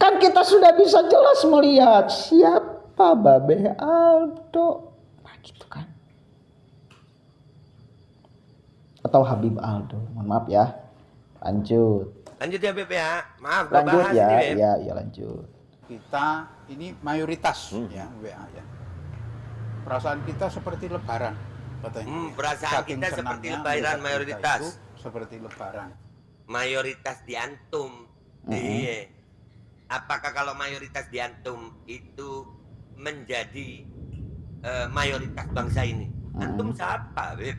Kan kita sudah bisa jelas melihat siapa Babe Aldo. Nah gitu kan. Atau Habib Aldo. Mohon maaf ya. Lanjut ya Beb ya. Maaf gua Lanjut bahas ya. ini Beb. Iya lanjut. Kita ini mayoritas ya WA ya. Perasaan kita seperti lebaran katanya. Perasaan Saking kita seperti senangnya lebaran melihat mayoritas. berita itu seperti lebaran. Mayoritas di antum. Iya. Apakah kalau mayoritas di antum itu menjadi mayoritas bangsa ini? Antum siapa, Beb?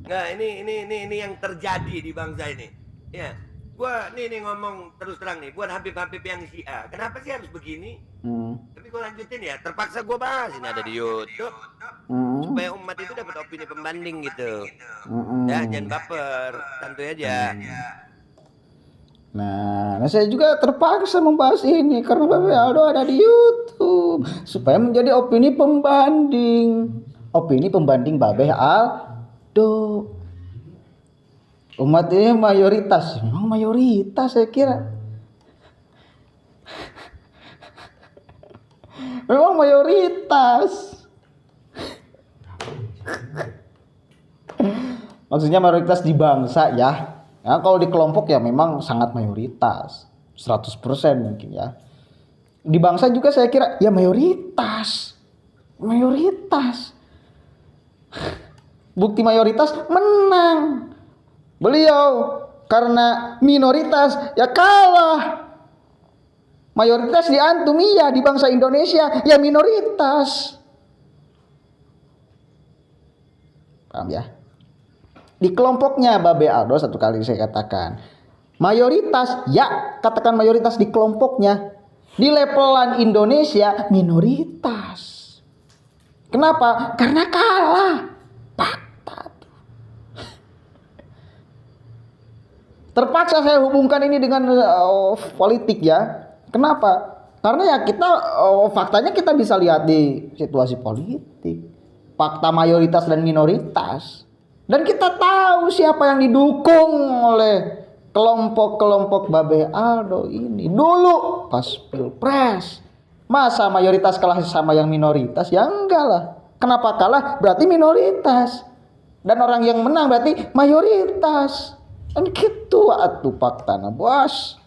Nah, ini yang terjadi di bangsa ini. Ya. Gua nih ngomong terus terang nih buat Habib-Habib yang Syiah. Kenapa sih harus begini? Tapi gua lanjutin ya. Terpaksa gua bahas ini ada di YouTube. Supaya umat itu dapat opini pembanding gitu. Ya, jangan baper, santuy aja. Nah, saya juga terpaksa membahas ini karena Babe Aldo ada di YouTube supaya menjadi opini pembanding Babe Aldo. Umat ini mayoritas, memang mayoritas saya kira. Memang mayoritas. Maksudnya mayoritas di bangsa ya. Ya kalau di kelompok ya memang sangat mayoritas. 100% mungkin ya. Di bangsa juga saya kira ya mayoritas. Mayoritas. Bukti mayoritas menang. Beliau karena minoritas ya kalah. Mayoritas di antum iya, di bangsa Indonesia ya minoritas. Paham ya? Di kelompoknya Babe Aldo satu kali saya katakan. Mayoritas ya, katakan mayoritas di kelompoknya. Di levelan Indonesia minoritas. Kenapa? Karena kalah. Terpaksa saya hubungkan ini dengan politik ya. Kenapa? Karena ya kita faktanya kita bisa lihat di situasi politik. Fakta mayoritas dan minoritas. Dan kita tahu siapa yang didukung oleh kelompok-kelompok Babe Aldo ini. Dulu pas Pilpres. Masa mayoritas kalah sama yang minoritas? Ya enggak lah. Kenapa kalah? Berarti minoritas. Dan orang yang menang berarti mayoritas. Kan gitu atuh faktana bos.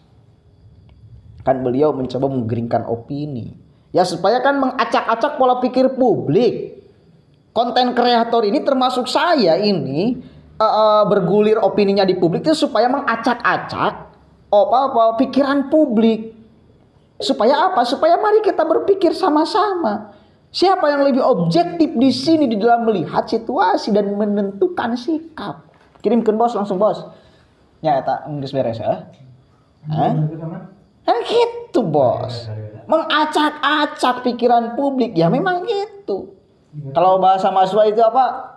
Kan beliau mencoba menggeringkan opini. Ya supaya kan mengacak-acak pola pikir publik. Konten kreator ini termasuk saya ini bergulir opininya di publik itu supaya mengacak-acak pikiran publik. Supaya apa? Supaya mari kita berpikir sama-sama. Siapa yang lebih objektif di sini di dalam melihat situasi dan menentukan sikap. Kirimkan bos langsung bos. Ya eta geus beres ya. Kan gitu bos. Mengacak-acak pikiran publik ya memang gitu. Kalau bahasa mahasiswa itu apa?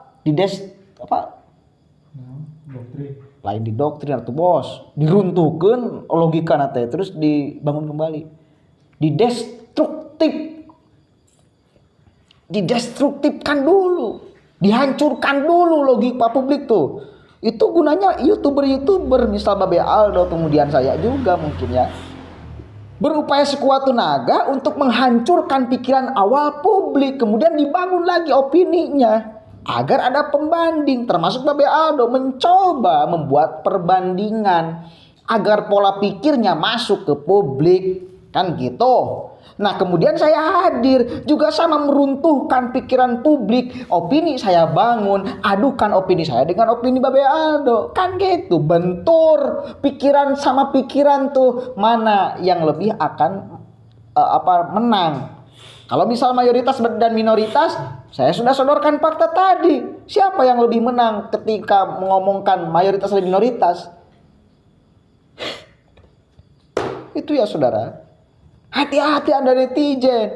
Doktrin. Lain di doktrin atau bos. Diruntuhkan logika nate terus dibangun kembali. Didestruktifkan dulu. Dihancurkan dulu logika publik tuh. Itu gunanya YouTuber misal Babe Aldo kemudian saya juga mungkin ya. Berupaya sekuat tenaga untuk menghancurkan pikiran awal publik. Kemudian dibangun lagi opininya. Agar ada pembanding. Termasuk Babe Aldo mencoba membuat perbandingan. Agar pola pikirnya masuk ke publik. Kan gitu. Nah kemudian saya hadir. Juga sama meruntuhkan pikiran publik. Opini saya bangun. Adukan opini saya dengan opini Babe Aldo. Kan gitu. Bentur. Pikiran sama pikiran tuh. Mana yang lebih akan menang. Kalau misal mayoritas dan minoritas. Saya sudah sodorkan fakta tadi. Siapa yang lebih menang ketika mengomongkan mayoritas dan minoritas? Itu ya saudara. Hati-hati Anda netizen.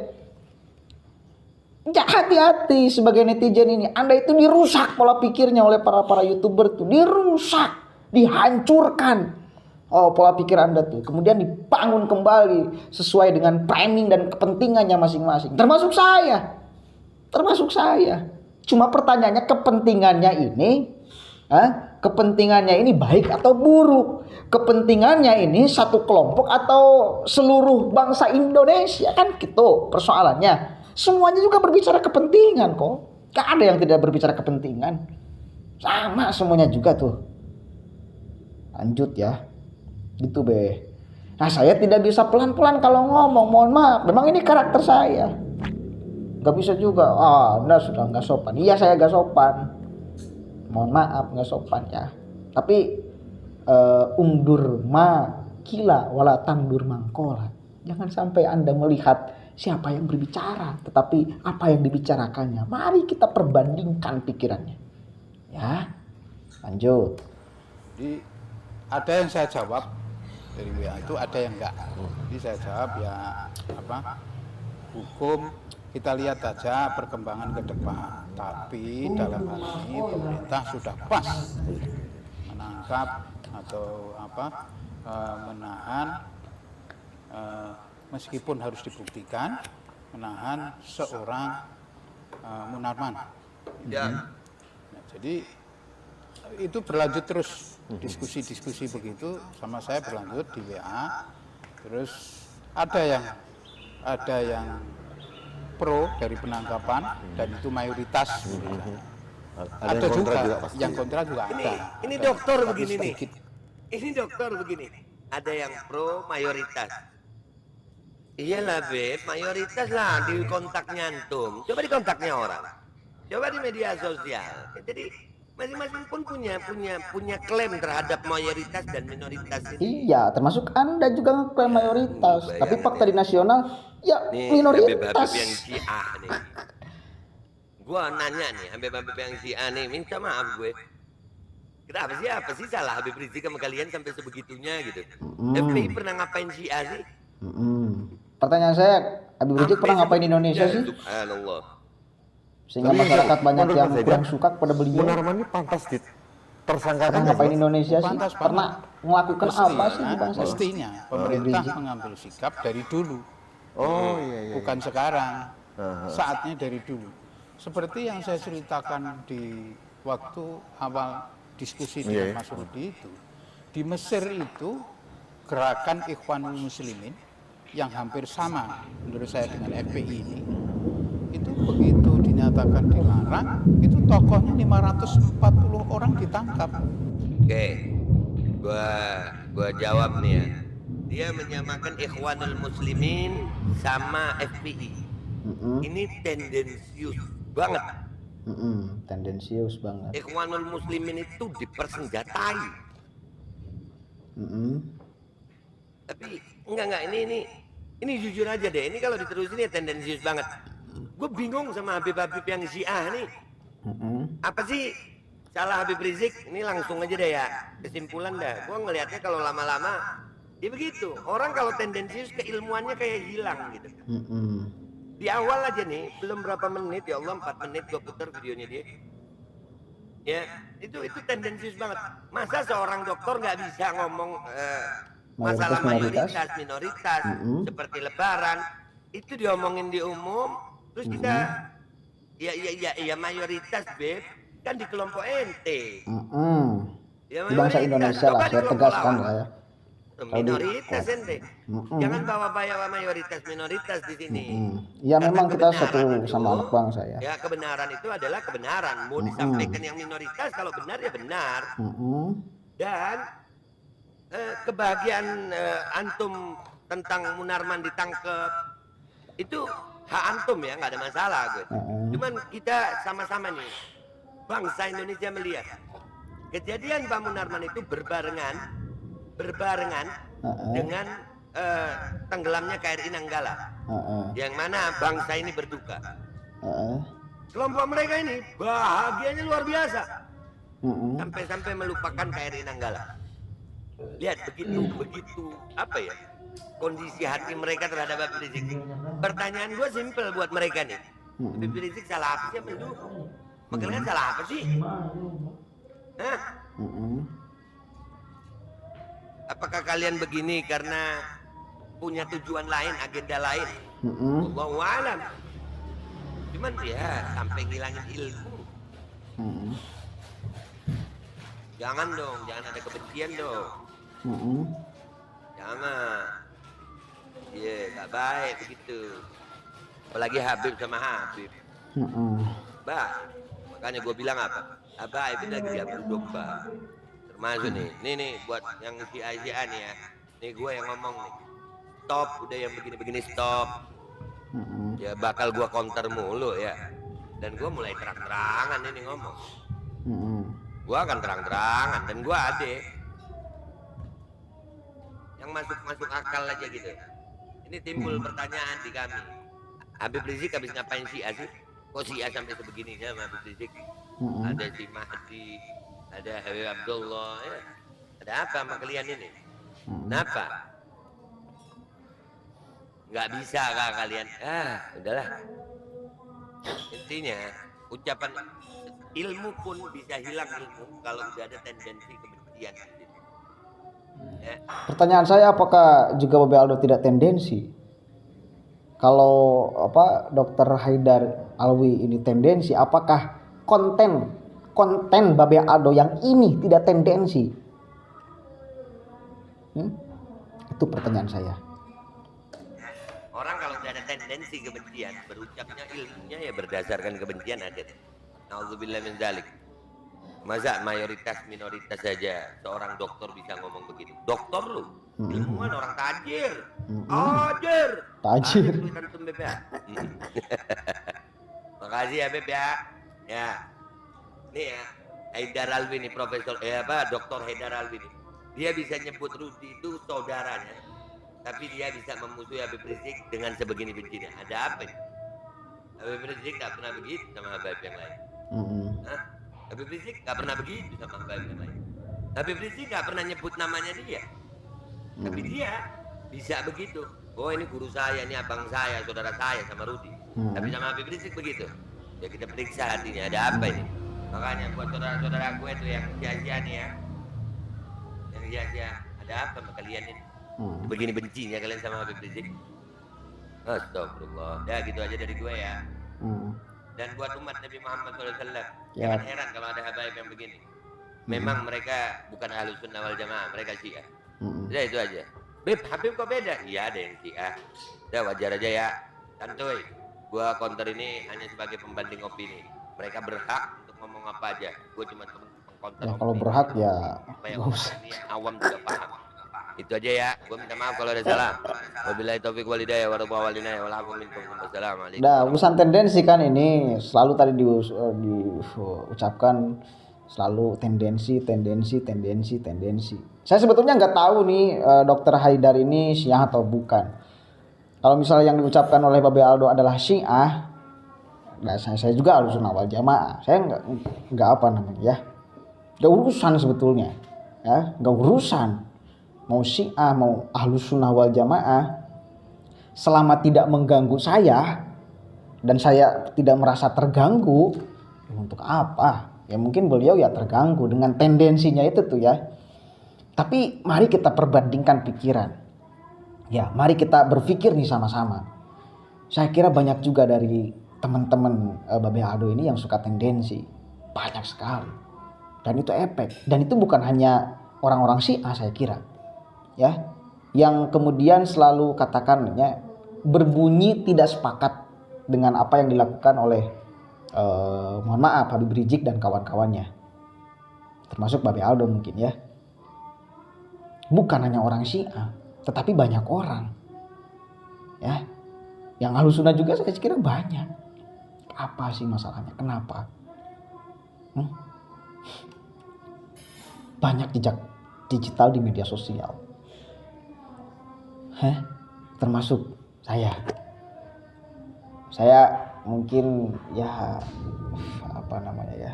Ya, hati-hati sebagai netizen ini. Anda itu dirusak pola pikirnya oleh para YouTuber tuh. Dirusak, dihancurkan. Pola pikir Anda tuh. Kemudian dibangun kembali sesuai dengan timing dan kepentingannya masing-masing. Termasuk saya. Cuma pertanyaannya kepentingannya ini Kepentingannya ini baik atau buruk? Kepentingannya ini satu kelompok atau seluruh bangsa Indonesia? Kan gitu persoalannya. Semuanya juga berbicara kepentingan kok. Gak ada yang tidak berbicara kepentingan. Sama semuanya juga tuh. Lanjut ya. Gitu be. Nah saya tidak bisa pelan-pelan kalau ngomong. Mohon maaf. Memang ini karakter saya. Gak bisa juga. Anda sudah gak sopan. Iya saya gak sopan. Mohon maaf nggak sopan ya. Tapi undur ma kila wala tangdur mangkola. Jangan sampai Anda melihat siapa yang berbicara, tetapi apa yang dibicarakannya. Mari kita perbandingkan pikirannya. Ya, lanjut. Jadi ada yang saya jawab dari WA itu, ada yang enggak. Jadi saya jawab ya apa? Hukum kita lihat aja perkembangan ke depan. Tapi dalam hal ini pemerintah sudah pas menangkap atau menahan, meskipun harus dibuktikan, menahan seorang Munarman. Ya. Nah, jadi itu berlanjut terus, diskusi-diskusi begitu sama saya berlanjut di WA. Terus ada yang pro dari penangkapan dan itu mayoritas. Ada juga yang kontra juga ada. Ini dokter Tapi begini nih. sedikit. Ini dokter begini. Ada yang pro mayoritas. Iyalah Beb, mayoritas lah di kontaknya antum. Coba di kontaknya orang. Coba di media sosial. Jadi masing-masing pun punya klaim terhadap mayoritas dan minoritas ini. Iya, termasuk Anda juga ngeklaim mayoritas. Tapi fakta di nasional ya Nih, minoritas. Habib yang Syiah nih. Gua nanya nih, Habib yang Syiah nih, minta maaf gue. Kenapa sih? Apa sih salah Habib Rizik sama kalian sampai sebegitunya gitu? FPI pernah ngapain Syiah sih? Pertanyaan saya, Habib Rizik pernah ngapain di Indonesia sih? Subhanallah. Sehingga masyarakat banyak yang kurang suka kepada beliau. Munarman ini pantas tersangkakan. Pernah ngapain di Indonesia sih? Pantas, Pernah melakukan apa sih di bangsa ini? Mestinya pemerintah mengambil sikap dari dulu. Oh iya. Bukan sekarang. Saatnya dari dulu. Seperti yang saya ceritakan di waktu awal diskusi dengan Mas Rudi itu. Di Mesir itu gerakan Ikhwanul Muslimin yang hampir sama menurut saya dengan FPI ini. Itu begitu dinyatakan dilarang, itu tokohnya 540 orang ditangkap. Oke, gua jawab nih ya. Dia menyamakan Ikhwanul Muslimin sama FPI. Ini tendensius banget. Tendensius banget. Ikhwanul Muslimin itu dipersenjatai. Tapi enggak ini jujur aja deh. Ini kalau diterusin ya tendensius banget. Gue bingung sama Habib-Habib yang Syiah nih. Apa sih salah Habib Rizik? Ini langsung aja deh ya. Kesimpulan dah. Gue ngelihatnya kalau lama-lama ya begitu. Orang kalau tendensius keilmuannya kayak hilang gitu. Di awal aja nih, belum berapa menit ya Allah, 4 menit gue putar videonya dia. Ya, itu tendensius banget. Masa seorang dokter nggak bisa ngomong masalah mayoritas minoritas seperti lebaran itu diomongin di umum. Terus kita ya mayoritas Beb kan di kelompok ente. Ya, Di bangsa Indonesia lah, saya tegaskan lah ya. Minoritas ente. Jangan bawa mayoritas minoritas di sini. Ya Karena memang kita kebenaran satu itu, sama anak bangsa ya. Ya kebenaran itu adalah kebenaran. Mau disampaikan yang minoritas kalau benar ya benar. Dan kebahagiaan antum tentang Munarman ditangkap itu hak antum ya, nggak ada masalah gue. Cuman kita sama-sama nih bangsa Indonesia melihat kejadian Pak Munarman itu berbarengan dengan tenggelamnya KRI Nanggala, yang mana bangsa ini berduka. Kelompok mereka ini bahagianya luar biasa, sampai-sampai melupakan KRI Nanggala. Lihat begitu apa ya kondisi hati mereka terhadap Habib Rizik. Pertanyaan gue simpel buat mereka nih. Habib Rizik salah apa sih mendukung? Makanya salah apa sih? Hah? Apakah kalian begini karena punya tujuan lain, agenda lain? Wallahu a'lam. Cuman ya sampai ngilangin ilmu. Jangan dong, jangan ada kebencian dong. Mm-mm. Jangan. Iya, nggak baik begitu. Apalagi Habib sama Habib. Mm-mm. Makanya gue bilang apa? Habib ini lagi diadu domba. Termasuk nih buat yang si Aisyah nih ya. Nih gue yang ngomong nih. Stop, udah yang begini-begini stop. Mm-mm. Ya bakal gue counter mulu ya. Dan gue mulai terang-terangan ini ngomong. Mm-mm. Gue akan terang-terangan dan gue ade. Yang masuk akal aja gitu. Ini timbul pertanyaan di kami. Habib Rizik habis ngapain Syiah sih? Kok Syiah sampai sebegininya sama Habib Rizik? Ada si Mahdi, ada Habib Abdullah, ya. Ada apa sama kalian ini? Kenapa? Nggak bisa kah kalian? Udahlah. Intinya ucapan ilmu pun bisa hilang ilmu kalau udah ada tendensi kebencian. Ya. Pertanyaan saya, apakah juga Babe Aldo tidak tendensi? Kalau Dokter Haidar Alwi ini tendensi, apakah konten Babe Aldo yang ini tidak tendensi? Itu pertanyaan saya. Orang kalau udah ada tendensi kebencian, berucapnya ilmunya ya berdasarkan kebencian ada. Nauzubillah min dzalik. Masa mayoritas minoritas saja seorang dokter bisa ngomong begitu? Dokter lu, ilmuwan orang tajir. Tajir. Antum Beb ya. Makasih ya Beb ya. Ya. Nih ya, Haidar Alwi nih Profesor Dokter Haidar Alwi nih. Dia bisa nyebut Rudi itu saudaranya. Tapi dia bisa memusuhi Habib Rizik dengan sebegini bencinya. Ada apa nih? Habib Rizik gak pernah begitu sama Habib yang lain. Hah? Habib Rizik gak pernah begitu sama Habib yang lain. Habib Rizik gak pernah nyebut namanya dia. Tapi dia bisa begitu. Oh ini guru saya, ini abang saya, saudara saya sama Rudi. Tapi sama Habib Rizik begitu. Ya kita periksa hatinya, ada apa ini? Makanya buat saudara-saudara gue tuh yang sia-sia nih ya. Yang sia-sia, ada apa sama kalian ini? Begini bencinya kalian sama Habib Rizik. Astagfirullah. Ya gitu aja dari gue ya. Dan buat umat Nabi Muhammad SAW, jangan heran kalau ada habaib yang begini. Memang mereka bukan Ahlus Sunnah wal Jamaah, mereka Syiah. Udah itu aja. Habib kok beda? Iya ada yang Syiah. Udah wajar aja ya. Santuy. Gua counter ini hanya sebagai pembanding opini. Mereka berhak untuk ngomong apa aja. Gua cuma mengcounter. Ya kalau berhak ya. Supaya ini awam juga paham. Itu aja ya. Gua minta maaf kalau ada salah. Wabillahi taufiq wal hidayah warahmatullahi wabarakatuh. Walakum minkum. Wassalamualaikum. Nah, urusan tendensi kan ini selalu tadi diucapkan selalu tendensi. Saya sebetulnya nggak tahu nih Dokter Haidar ini Syiah atau bukan. Kalau misalnya yang diucapkan oleh Babe Aldo adalah Syiah, nah saya juga Ahlussunnah wal Jamaah. Saya nggak apa namanya ya, nggak urusan sebetulnya, ya nggak urusan mau Syiah mau Ahlussunnah wal Jamaah, selama tidak mengganggu saya dan saya tidak merasa terganggu, untuk apa? Ya mungkin beliau ya terganggu dengan tendensinya itu tuh ya. Tapi mari kita perbandingkan pikiran. Ya, mari kita berpikir nih sama-sama. Saya kira banyak juga dari teman-teman Babe Aldo ini yang suka tendensi. Banyak sekali. Dan itu efek. Dan itu bukan hanya orang-orang Syiah saya kira. Ya, yang kemudian selalu katakannya berbunyi tidak sepakat dengan apa yang dilakukan oleh mohon maaf Habib Rizik dan kawan-kawannya. Termasuk Babe Aldo mungkin ya. Bukan hanya orang Syiah, tetapi banyak orang ya yang Ahlussunnah juga saya kira banyak. Apa sih masalahnya? Kenapa? Banyak jejak digital di media sosial, termasuk saya mungkin ya apa namanya ya,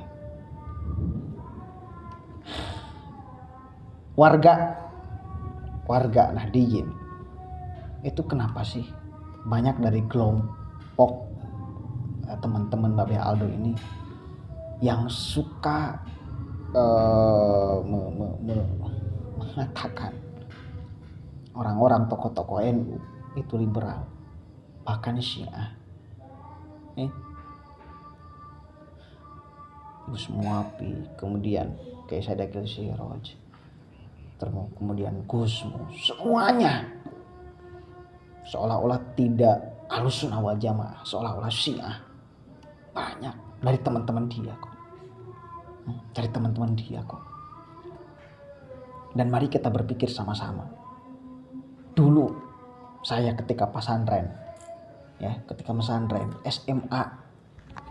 warga Nahdliyin itu kenapa sih banyak dari kelompok teman-teman Babe Aldo ini yang suka mengatakan orang-orang tokoh-tokoh NU itu liberal, bahkan Syiah. Gus Muafi, kemudian Kiai Said Akil Siraj, kemudian Gusmus, semuanya seolah-olah tidak Ahlussunnah wal Jamaah, seolah-olah Syiah. Banyak dari teman-teman dia kok. Dari teman-teman dia kok. Dan mari kita berpikir sama-sama. Dulu saya ketika pesantren, ya, ketika pesantren SMA,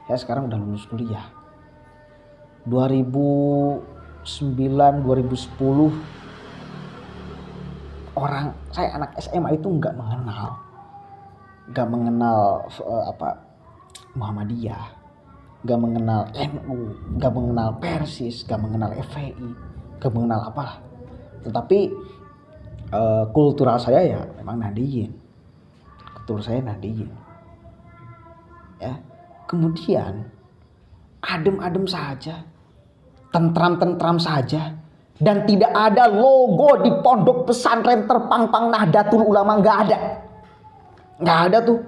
saya sekarang udah lulus kuliah. 2009, 2010 orang saya anak SMA itu nggak mengenal Muhammadiyah, nggak mengenal NU, nggak mengenal Persis, nggak mengenal FPI, nggak mengenal apalah. Tetapi kultural saya ya memang Nahdiyin, kultur saya Nahdiyin. Ya, kemudian adem-adem saja, tentram-tentram saja, dan tidak ada logo di pondok pesantren terpampang Nahdlatul Ulama, nggak ada tuh.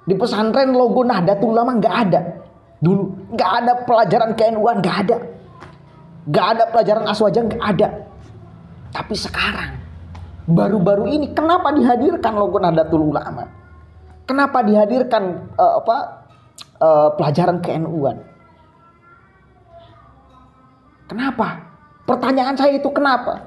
Di pesantren logo Nahdlatul Ulama nggak ada. Dulu nggak ada pelajaran KNU-an, nggak ada pelajaran Aswaja, nggak ada. Tapi sekarang baru-baru ini kenapa dihadirkan logo Nahdlatul Ulama? Kenapa dihadirkan pelajaran KNU-an? Kenapa? Pertanyaan saya itu kenapa?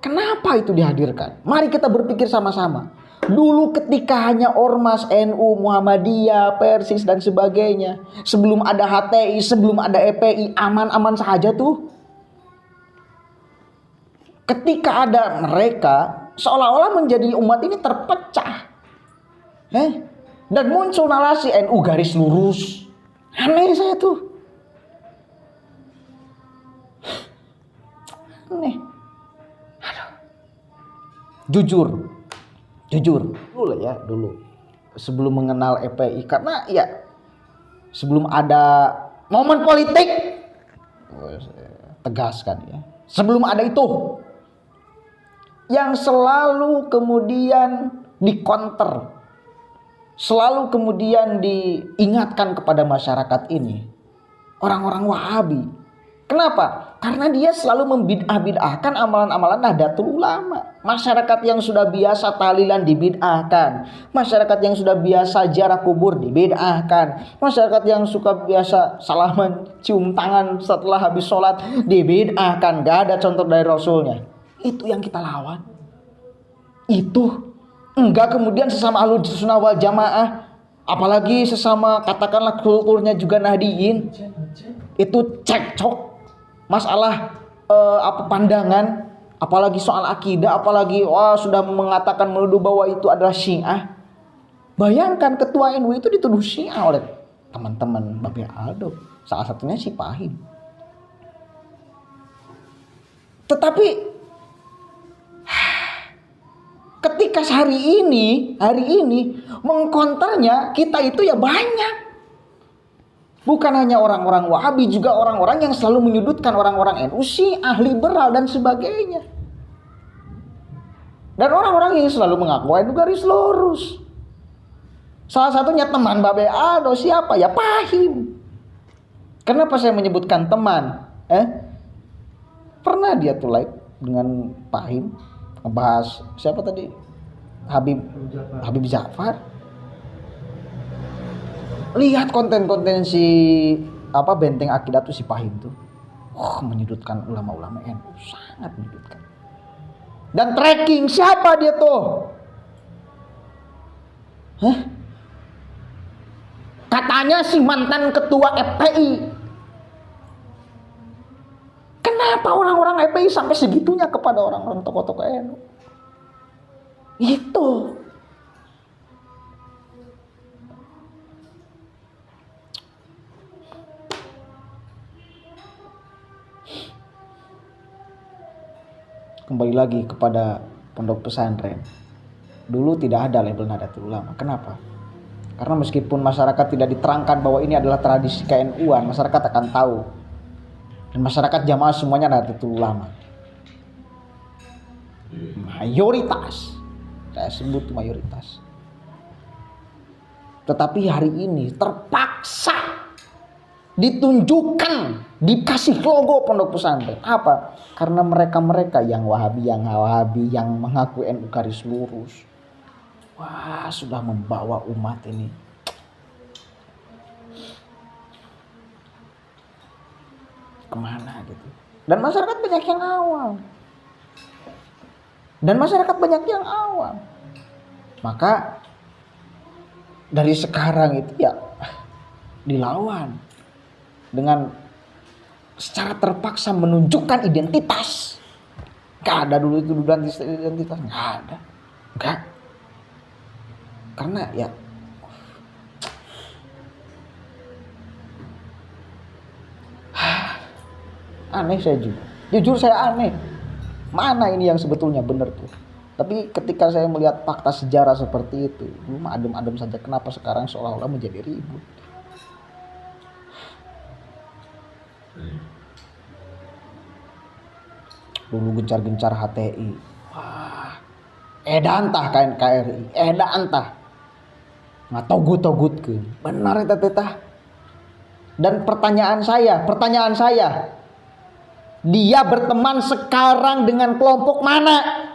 Kenapa itu dihadirkan? Mari kita berpikir sama-sama. Dulu ketika hanya Ormas, NU, Muhammadiyah, Persis dan sebagainya, sebelum ada HTI, sebelum ada EPI, aman-aman saja tuh. Ketika ada mereka, seolah-olah menjadi umat ini terpecah. Dan muncul narasi NU garis lurus. Aneh saya tuh. Aneh. Aduh. Jujur dulu sebelum mengenal EPI, karena ya sebelum ada momen politik, tegaskan ya, sebelum ada itu yang selalu kemudian dikonter, selalu kemudian diingatkan kepada masyarakat ini orang-orang Wahabi. Kenapa? Karena dia selalu membid'ah-bid'ahkan amalan-amalan Nahdlatul Ulama. Masyarakat yang sudah biasa tahlilan dibid'ahkan. Masyarakat yang sudah biasa ziarah kubur dibid'ahkan. Masyarakat yang suka biasa salaman, cium tangan setelah habis sholat dibid'ahkan. Gak ada contoh dari Rasulnya. Itu yang kita lawan. Itu. Enggak kemudian sesama Ahlussunnah wal Jamaah, apalagi sesama katakanlah kulturnya juga Nahdiyin, itu cekcok masalah pandangan, apalagi soal akidah, apalagi sudah mengatakan menuduh bahwa itu adalah Syiah. Bayangkan ketua NU itu dituduh Syiah oleh teman-teman Babe Aldo, salah satunya si Pahim. Tetapi ketika hari ini mengkonternya kita itu ya banyak. Bukan hanya orang-orang Wahabi, juga orang-orang yang selalu menyudutkan orang-orang NU, Syiah, liberal dan sebagainya. Dan orang-orang yang selalu mengaku NU garis lurus. Salah satunya teman Babe Aldo, siapa? Ya Pahim. Kenapa saya menyebutkan teman? Pernah dia tuh live dengan Pahim ngebahas siapa tadi? Habib Ja'far. Lihat konten-konten si Benteng Akidah tuh si Pahim tuh. Menyudutkan ulama-ulama NU, sangat menyudutkan. Dan tracking siapa dia tuh? Katanya si mantan ketua FPI. Kenapa orang-orang FPI sampai segitunya kepada orang-orang tokoh-tokoh NU? Itu. Kembali lagi kepada pondok pesantren. Dulu tidak ada label Nahdlatul Ulama. Kenapa? Karena meskipun masyarakat tidak diterangkan bahwa ini adalah tradisi KNU-an, masyarakat akan tahu. Dan masyarakat jamaah semuanya Nahdlatul Ulama. Mayoritas. Saya sebut mayoritas. Tetapi hari ini terpaksa ditunjukkan, dikasih logo pondok pesantren. Apa? Karena mereka-mereka yang Wahabi, yang mengaku NU garis lurus. Wah, sudah membawa umat ini kemana gitu. Dan masyarakat banyak yang awam. Maka dari sekarang itu ya dilawan dengan secara terpaksa menunjukkan identitas. Gak ada dulu itu identitas, gak ada. Gak. Karena ya aneh saya juga. Jujur saya aneh. Mana ini yang sebetulnya benar tuh. Tapi ketika saya melihat fakta sejarah seperti itu, dulu adem-adem saja, kenapa sekarang seolah-olah menjadi ribut. Dulu gencar-gencar HTI. Wah, edantah KNKRI, edantah. Ngatogut-togutkeun. Benar eta teh. Dan pertanyaan saya, dia berteman sekarang dengan kelompok mana?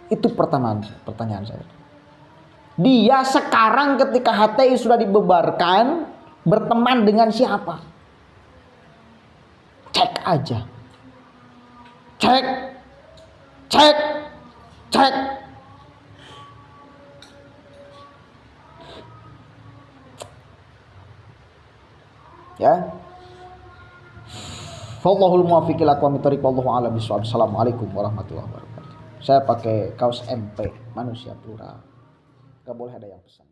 Itu pertanyaan saya. Dia sekarang ketika HTI sudah dibubarkan, berteman dengan siapa? Cek aja. Cek. Ya. Wallahul muwaffiq ila aqwamit thoriq, wallahu a'lam bishawab. Assalamualaikum warahmatullahi wabarakatuh. Saya pakai kaos MP, manusia plural. Gak boleh ada yang pesan.